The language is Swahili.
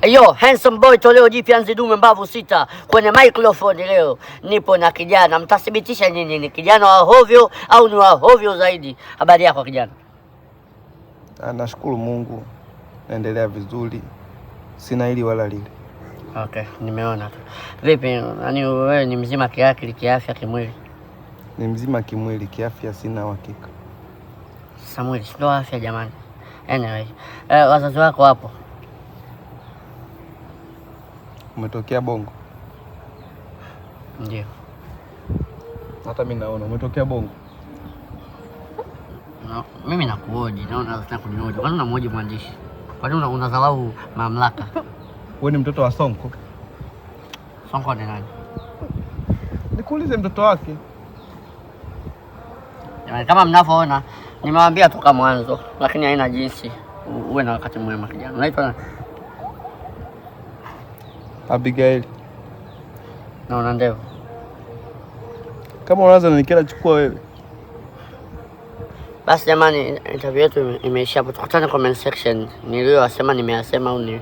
Yo, handsome boy toleo jipya Nzidume mbavu sita kwenye microphone leo. Nipo na kijana, mtathibitisha nyinyi ni kijana wa hovyo au ni wa hovyo zaidi. Habari yako kijana? Nashukuru Mungu, naendelea vizuri, sina hili wala lile. Okay, nimeona tu. Vipi, yani wewe ni mzima kiakili, kiafya, kimwili? Ni mzima kimwili, kiafya sina uhakika. Sasa mwili ndio afya jamani. Anyway, wazazi wako hapo? Umetokea Bongo? Ndio. Hata mimi naona umetokea Bongo. No, mimi nakuoji, naona unataka kunioji. Kwani unamhoji mwandishi? Kwani unadharau mamlaka? Wewe ni mtoto wa Sonko? Sonko ni nani? Nikuulize mtoto wake. Jamani, kama mnavyoona nimewaambia toka mwanzo, lakini haina jinsi. Uwe na wakati mwema kijana. Unaitwa nani? Abigail. Na una ndevu. Kama unaanza nikila chukua wewe. Basi jamani, interview yetu imeisha hapo. Tukutane comment section. Niliyosema nimeyasema au ni